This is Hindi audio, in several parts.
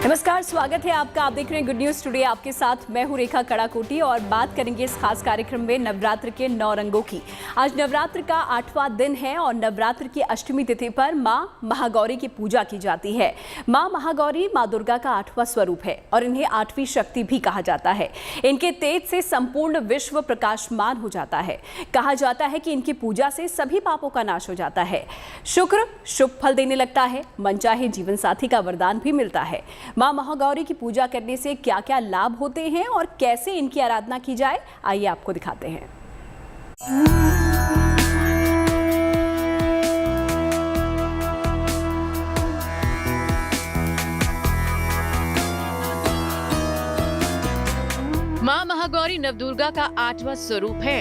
नमस्कार, स्वागत है आपका। आप देख रहे हैं गुड न्यूज टुडे। आपके साथ मैं हूं रेखा कड़ाकोटी और बात करेंगे इस खास कार्यक्रम में नवरात्र के 9 रंगों की। आज नवरात्र का 8वां दिन है और नवरात्र की अष्टमी तिथि पर मां महागौरी की पूजा की जाती है। मां महागौरी मां दुर्गा का 8वां स्वरूप है और इन्हें 8वीं शक्ति भी कहा जाता है। इनके तेज से संपूर्ण विश्व प्रकाशमान हो जाता है। कहा जाता है कि इनकी पूजा से सभी पापों का नाश हो जाता है, शुक्र शुभ फल देने लगता है, मनचाहे जीवन साथी का वरदान भी मिलता है। मां महागौरी की पूजा करने से क्या क्या लाभ होते हैं और कैसे इनकी आराधना की जाए, आइए आपको दिखाते हैं। मां महागौरी नवदुर्गा का 8वां स्वरूप है।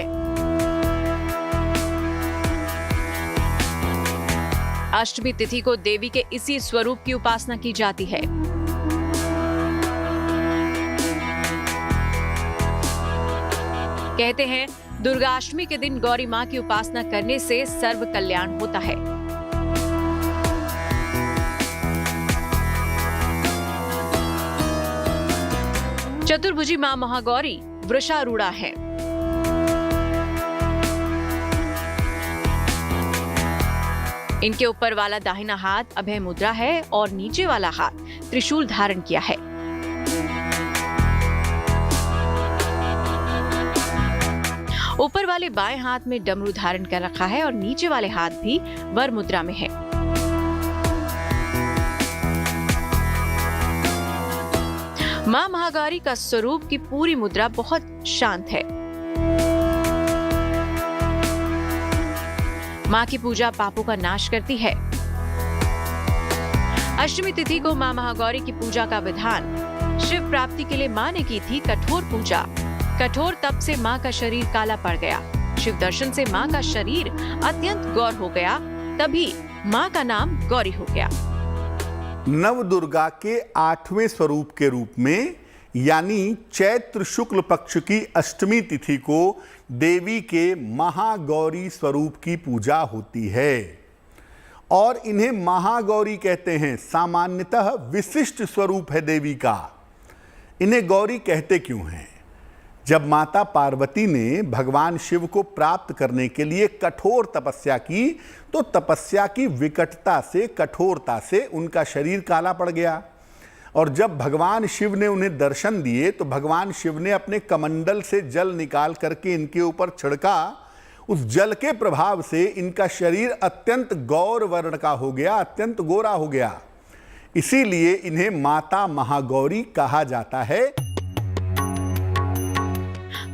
अष्टमी तिथि को देवी के इसी स्वरूप की उपासना की जाती है। कहते हैं दुर्गाष्टमी के दिन गौरी मां की उपासना करने से सर्व कल्याण होता है। चतुर्भुजी मां महागौरी वृषारूढ़ा है। इनके ऊपर वाला दाहिना हाथ अभय मुद्रा है और नीचे वाला हाथ त्रिशूल धारण किया है। ऊपर वाले बाएं हाथ में डमरू धारण कर रखा है और नीचे वाले हाथ भी वर मुद्रा में है। मां महागौरी का स्वरूप की पूरी मुद्रा बहुत शांत है। मां की पूजा पापों का नाश करती है। अष्टमी तिथि को मां महागौरी की पूजा का विधान शिव प्राप्ति के लिए मां ने की थी कठोर पूजा। कठोर तप से मां का शरीर काला पड़ गया। शिव दर्शन से मां का शरीर अत्यंत गौर हो गया, तभी मां का नाम गौरी हो गया। नव दुर्गा के 8वें स्वरूप के रूप में यानी चैत्र शुक्ल पक्ष की अष्टमी तिथि को देवी के महागौरी स्वरूप की पूजा होती है और इन्हें महागौरी कहते हैं। सामान्यतः विशिष्ट स्वरूप है देवी का। इन्हें गौरी कहते क्यों हैं? जब माता पार्वती ने भगवान शिव को प्राप्त करने के लिए कठोर तपस्या की तो तपस्या की विकटता से, कठोरता से उनका शरीर काला पड़ गया और जब भगवान शिव ने उन्हें दर्शन दिए तो भगवान शिव ने अपने कमंडल से जल निकाल करके इनके ऊपर छिड़का। उस जल के प्रभाव से इनका शरीर अत्यंत गौर वर्ण का हो गया, अत्यंत गोरा हो गया। इसीलिए इन्हें माता महागौरी कहा जाता है।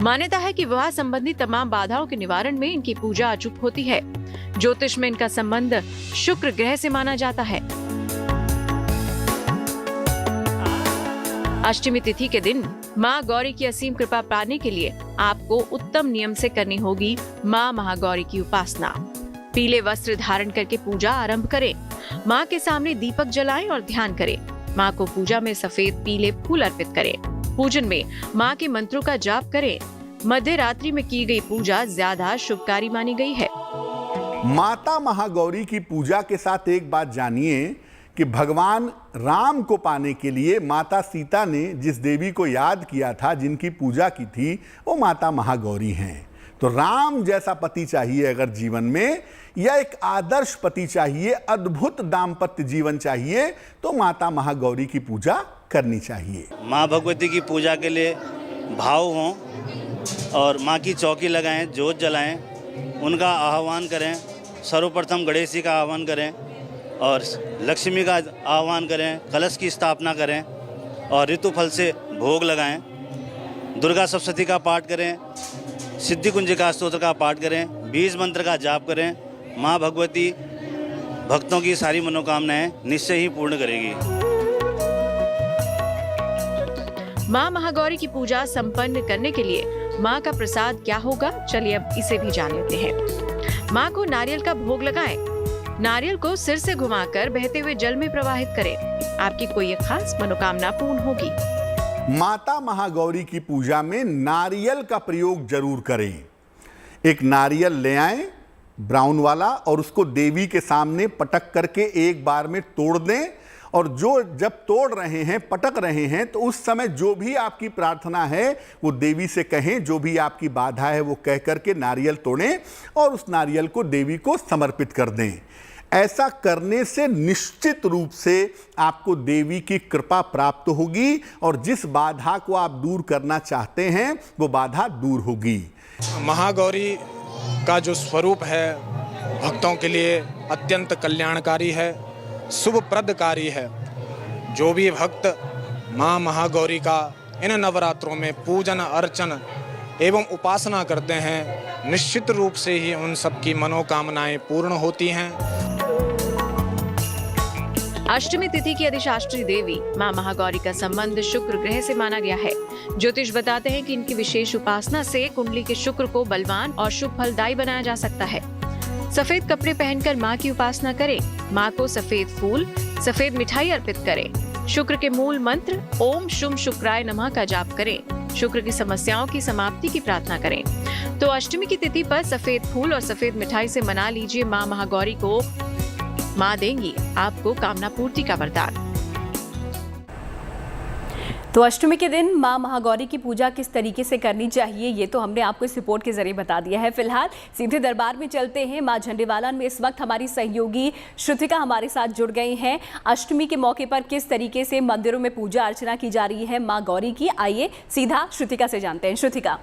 मान्यता है कि विवाह संबंधी तमाम बाधाओं के निवारण में इनकी पूजा अचूक होती है। ज्योतिष में इनका संबंध शुक्र ग्रह से माना जाता है। अष्टमी तिथि के दिन मां गौरी की असीम कृपा पाने के लिए आपको उत्तम नियम से करनी होगी मां महागौरी की उपासना। पीले वस्त्र धारण करके पूजा आरंभ करें। मां के सामने दीपक जलाएं और ध्यान करें। मां को पूजा में सफेद पीले फूल अर्पित करें। पूजन में मां के मंत्रों का जाप करें। मध्य रात्रि में की गई पूजा ज्यादा शुभकारी मानी गई है। माता महागौरी की पूजा के साथ एक बात जानिए कि भगवान राम को पाने के लिए माता सीता ने जिस देवी को याद किया था, जिनकी पूजा की थी, वो माता महागौरी हैं। तो राम जैसा पति चाहिए अगर जीवन में, या एक आदर्श पति चाहिए, अद्भुत दाम्पत्य जीवन चाहिए, तो माता महागौरी की पूजा करनी चाहिए। माँ भगवती की पूजा के लिए भाव हों और माँ की चौकी लगाएं, जोत जलाएं, उनका आह्वान करें। सर्वप्रथम गणेश जी का आह्वान करें और लक्ष्मी का आह्वान करें, कलश की स्थापना करें और ऋतुफल से भोग लगाएं। दुर्गा सप्तशती का पाठ करें, सिद्धि कुंजिका स्तोत्र का पाठ करें, बीज मंत्र का जाप करें। माँ भगवती भक्तों की सारी मनोकामनाएं निश्चय ही पूर्ण करेगी। मां महागौरी की पूजा संपन्न करने के लिए मां का प्रसाद क्या होगा, चलिए अब इसे भी जान लेते हैं। मां को नारियल का भोग लगाएं। नारियल को सिर से घुमाकर बहते हुए जल में प्रवाहित करें। आपकी कोई एक खास मनोकामना पूर्ण होगी। माता महागौरी की पूजा में नारियल का प्रयोग जरूर करें। एक नारियल ले आएं, ब्राउन वाला, और उसको देवी के सामने पटक करके एक बार में तोड़ दें और जो जब तोड़ रहे हैं, पटक रहे हैं, तो उस समय जो भी आपकी प्रार्थना है वो देवी से कहें, जो भी आपकी बाधा है वो कह करके नारियल तोड़ें और उस नारियल को देवी को समर्पित कर दें। ऐसा करने से निश्चित रूप से आपको देवी की कृपा प्राप्त होगी और जिस बाधा को आप दूर करना चाहते हैं वो बाधा दूर होगी। महागौरी का जो स्वरूप है भक्तों के लिए अत्यंत कल्याणकारी है, शुभप्रदकारी है। जो भी भक्त माँ महागौरी का इन नवरात्रों में पूजन अर्चन एवं उपासना करते हैं, निश्चित रूप से ही उन सबकी मनोकामनाएं पूर्ण होती हैं। अष्टमी तिथि की अधिशास्त्री देवी मां महागौरी का संबंध शुक्र ग्रह से माना गया है। ज्योतिष बताते हैं कि इनकी विशेष उपासना से कुंडली के शुक्र को बलवान और शुभ फलदायी बनाया जा सकता है। सफेद कपड़े पहनकर मां की उपासना करें। मां को सफेद फूल, सफेद मिठाई अर्पित करें। शुक्र के मूल मंत्र ओम शुम शुक्राय नमः का जाप करें। शुक्र की समस्याओं की समाप्ति की प्रार्थना करें। तो अष्टमी की तिथि पर सफेद फूल और सफेद मिठाई से मना लीजिए मां महागौरी को। मां देंगी आपको कामना पूर्ति का वरदान। तो अष्टमी के दिन मां महागौरी की पूजा किस तरीके से करनी चाहिए ये तो हमने आपको इस रिपोर्ट के जरिए बता दिया है। फिलहाल सीधे दरबार में चलते हैं। मां झंडेवालन में इस वक्त हमारी सहयोगी श्रुतिका हमारे साथ जुड़ गई हैं। अष्टमी के मौके पर किस तरीके से मंदिरों में पूजा अर्चना की जा रही है मां गौरी की, आइए सीधा श्रुतिका से जानते हैं। श्रुतिका।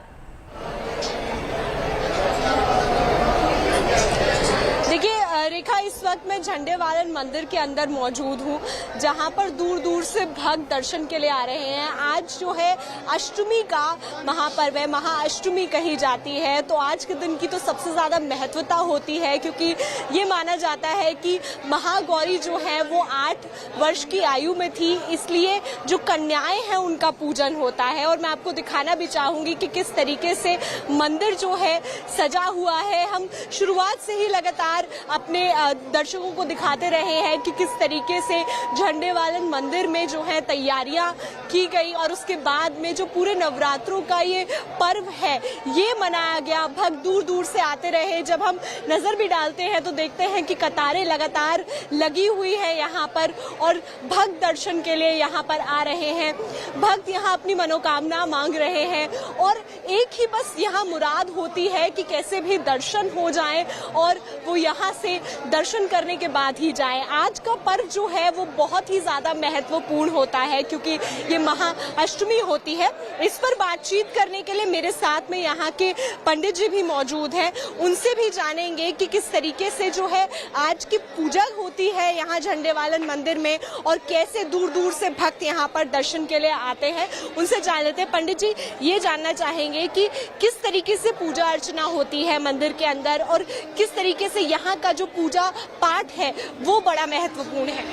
रेखा, इस वक्त मैं झंडेवालन मंदिर के अंदर मौजूद हूँ, जहाँ पर दूर दूर से भक्त दर्शन के लिए आ रहे हैं। आज जो है अष्टमी का महापर्व है, महाअष्टमी कही जाती है। तो आज के दिन की तो सबसे ज़्यादा महत्वता होती है, क्योंकि ये माना जाता है कि महागौरी जो है वो 8 वर्ष की आयु में थी, इसलिए जो कन्याएं हैं उनका पूजन होता है। और मैं आपको दिखाना भी चाहूँगी कि किस तरीके से मंदिर जो है सजा हुआ है। हम शुरुआत से ही लगातार अपने दर्शकों को दिखाते रहे हैं कि किस तरीके से झंडेवालन मंदिर में जो है तैयारियां की गई और उसके बाद में जो पूरे नवरात्रों का ये पर्व है ये मनाया गया। भक्त दूर दूर से आते रहे। जब हम नजर भी डालते हैं तो देखते हैं कि कतारें लगातार लगी हुई है यहाँ पर और भक्त दर्शन के लिए यहाँ पर आ रहे हैं। भक्त यहाँ अपनी मनोकामना मांग रहे हैं और एक ही बस यहाँ मुराद होती है कि कैसे भी दर्शन हो जाए और वो यहाँ से दर्शन करने के बाद ही जाए। आज का पर्व जो है वो बहुत ही ज्यादा महत्वपूर्ण होता है, क्योंकि ये महाअष्टमी होती है। इस पर बातचीत करने के लिए मेरे साथ में यहाँ के पंडित जी भी मौजूद हैं। उनसे भी जानेंगे कि किस तरीके से जो है आज की पूजा होती है यहाँ झंडेवालन मंदिर में और कैसे दूर दूर से भक्त यहाँ पर दर्शन के लिए आते हैं। उनसे जान लेते हैं। पंडित जी, ये जानना चाहेंगे कि किस तरीके से पूजा अर्चना होती है मंदिर के अंदर और किस तरीके से यहाँ का जो पूजा पाठ है वो बड़ा महत्वपूर्ण है।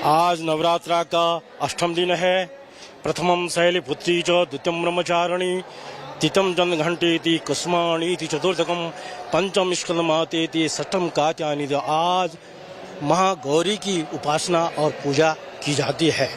आज नवरात्रा का अष्टम दिन है। प्रथमं शैलपुत्री च द्वितीयं ब्रह्मचारिणी तृतीयं जनघंटेति कुसुमाणीति चतुर्थकं पंचम स्कंदमातेति षष्ठम कात्यायनी। आज महागौरी की उपासना और पूजा की जाती है।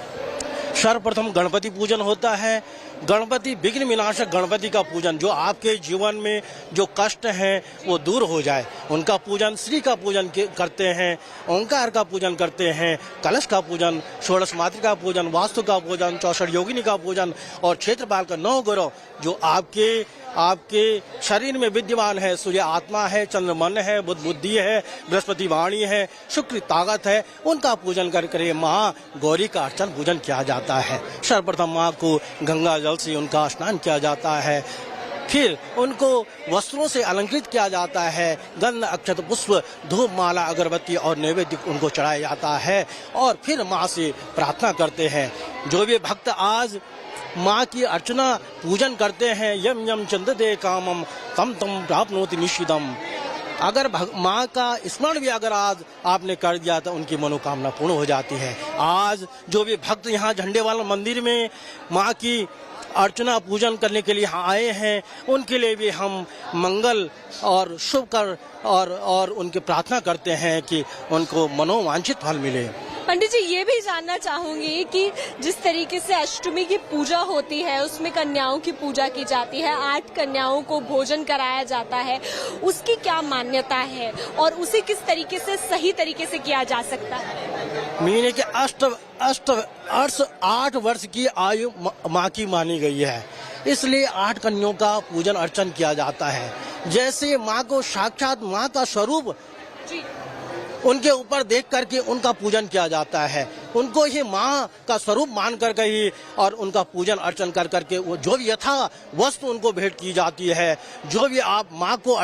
सर्वप्रथम गणपति पूजन होता है। गणपति विघ्न विनाशक गणपति का पूजन, जो आपके जीवन में जो कष्ट हैं वो दूर हो जाए, उनका पूजन। श्री का पूजन करते हैं, ओंकार का पूजन करते हैं, कलश का पूजन, षोडश मातृ का पूजन, वास्तु का पूजन, 64 योगिनी का पूजन और क्षेत्रपाल का 9 ग्रह जो आपके शरीर में विद्यमान है। सूर्य आत्मा है, चंद्र मन है, बुध बुद्धि है, बृहस्पति वाणी है, शुक्र ताकत है, उनका पूजन करके माँ गौरी का अर्चन पूजन किया जाता है। सर्वप्रथम माँ को गंगा जल से उनका स्नान किया जाता है। फिर उनको वस्त्रों से अलंकृत किया जाता है। गंध अक्षत पुष्प धूप माला अगरबत्ती और नैवेद्य उनको चढ़ाया जाता है और फिर माँ से प्रार्थना करते हैं। जो भी भक्त आज माँ की अर्चना पूजन करते हैं, यम यम चंदते कामम तम तम प्राप्नोति निश्चितम। अगर माँ का स्मरण भी अगर आज आपने कर दिया तो उनकी मनोकामना पूर्ण हो जाती है। आज जो भी भक्त यहाँ झंडेवालन मंदिर में माँ की अर्चना पूजन करने के लिए यहाँ आए हैं, उनके लिए भी हम मंगल और शुभ कर और उनकी प्रार्थना करते हैं कि उनको मनोवांछित फल मिले। पंडित जी, ये भी जानना चाहूंगी कि जिस तरीके से अष्टमी की पूजा होती है उसमें कन्याओं की पूजा की जाती है, 8 कन्याओं को भोजन कराया जाता है, उसकी क्या मान्यता है और उसे किस तरीके से सही तरीके से किया जा सकता है? मीने के 8 वर्ष की आयु माँ की मानी गई है, इसलिए 8 कन्याओं का पूजन अर्चन किया जाता है। जैसे माँ को साक्षात माँ का स्वरूप उनके ऊपर देख करके उनका पूजन किया जाता है, उनको ही माँ का स्वरूप मान करके ही और उनका पूजन अर्चन कर करके वो जो भी यथा वस्तु उनको भेंट की जाती है, जो भी आप माँ को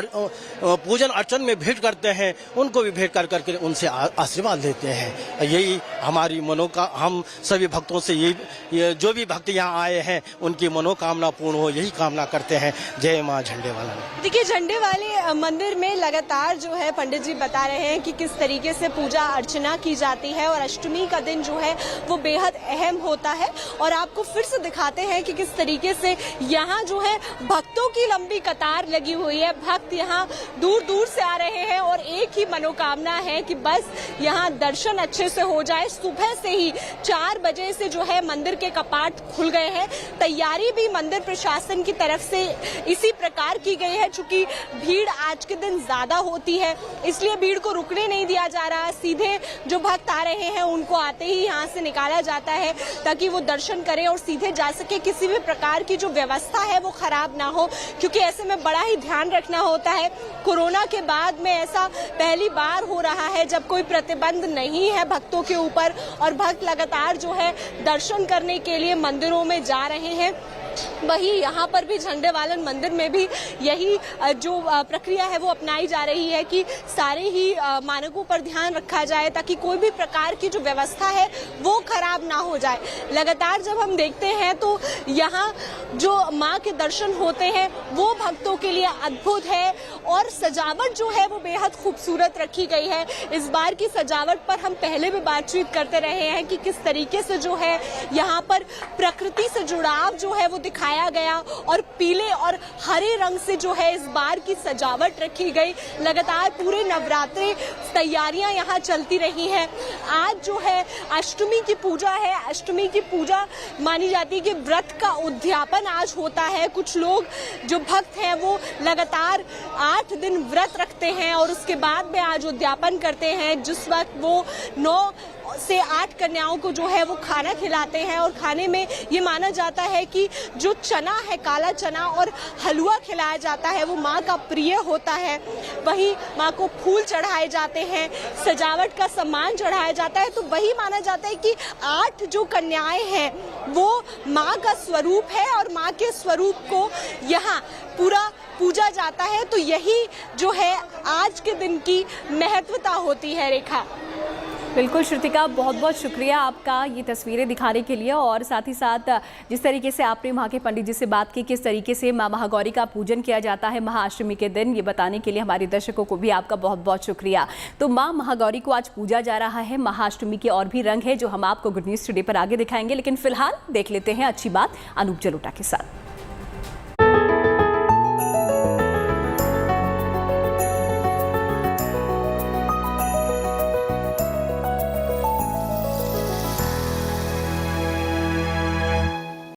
पूजन अर्चन में भेंट करते हैं उनको भी भेंट कर करके उनसे आशीर्वाद लेते हैं। यही हमारी हम सभी भक्तों से ये जो भी भक्त यहाँ आए हैं उनकी मनोकामना पूर्ण हो, यही कामना करते हैं। जय माँ झंडे वाला। देखिए, झंडे वाले मंदिर में लगातार जो है पंडित जी बता रहे हैं कि किस तरीके से पूजा अर्चना की जाती है और अष्टमी का दिन जो है वो बेहद अहम होता है। और आपको फिर से दिखाते हैं कि किस तरीके से यहाँ जो है भक्तों की लंबी कतार लगी हुई है। भक्त यहाँ दूर दूर से आ रहे हैं और एक ही मनोकामना है कि बस यहाँ दर्शन अच्छे से हो जाए। सुबह से ही 4 बजे से जो है मंदिर के कपाट खुल गए हैं। तैयारी भी मंदिर प्रशासन की तरफ से इसी प्रकार की गई है। चूंकि भीड़ आज के दिन ज्यादा होती है इसलिए भीड़ को रुकने नहीं दिया जा रहा। सीधे जो भक्त आ रहे हैं उनको आते ही यहाँ से निकाला जाता है ताकि वो दर्शन करें और सीधे जा सके। किसी भी प्रकार की जो व्यवस्था है वो खराब ना हो, क्योंकि ऐसे में बड़ा ही ध्यान रखना होता है। कोरोना के बाद में ऐसा पहली बार हो रहा है जब कोई प्रतिबंध नहीं है भक्तों के ऊपर और भक्त लगातार जो है दर्शन करने के लिए मंदिरों में जा रहे हैं। वही यहाँ पर भी झंडे वालन मंदिर में भी यही जो प्रक्रिया है वो अपनाई जा रही है कि सारे ही मानकों पर ध्यान रखा जाए ताकि कोई भी प्रकार की जो व्यवस्था है वो खराब ना हो जाए। लगातार जब हम देखते हैं तो यहाँ जो माँ के दर्शन होते हैं वो भक्तों के लिए अद्भुत है और सजावट जो है वो बेहद खूबसूरत रखी गई है। इस बार की सजावट पर हम पहले भी बातचीत करते रहे हैं कि किस तरीके से जो है यहाँ पर प्रकृति से जुड़ाव जो है वो दिखाया गया और पीले और हरे रंग से जो है इस बार की सजावट रखी गई। लगातार पूरे नवरात्रे तैयारियां यहाँ चलती रही हैं। आज जो है अष्टमी की पूजा है। अष्टमी की पूजा मानी जाती है कि व्रत का उद्यापन आज होता है। कुछ लोग जो भक्त हैं वो लगातार 8 दिन व्रत रखते हैं और उसके बाद में आज उद्यापन करते हैं, जिस वक्त वो 9 से 8 कन्याओं को जो है वो खाना खिलाते हैं। और खाने में ये माना जाता है कि जो चना है, काला चना और हलवा खिलाया जाता है वो माँ का प्रिय होता है। वहीं माँ को फूल चढ़ाए जाते हैं, सजावट का सामान चढ़ाया जाता है। तो वही माना जाता है कि 8 जो कन्याएं हैं वो माँ का स्वरूप है और माँ के स्वरूप को यहाँ पूरा पूजा जाता है। तो यही जो है आज के दिन की महत्वता होती है। रेखा। बिल्कुल श्रुतिका, बहुत बहुत शुक्रिया आपका ये तस्वीरें दिखाने के लिए और साथ ही साथ जिस तरीके से आपने वहाँ के पंडित जी से बात की किस तरीके से माँ महागौरी का पूजन किया जाता है महाअष्टमी के दिन, ये बताने के लिए हमारे दर्शकों को भी आपका बहुत बहुत शुक्रिया। तो माँ महागौरी को आज पूजा जा रहा है। महाअष्टमी के और भी रंग है जो हम आपको गुड न्यूज़ टुडे पर आगे दिखाएंगे, लेकिन फिलहाल देख लेते हैं अच्छी बात अनूप जलोटा के साथ।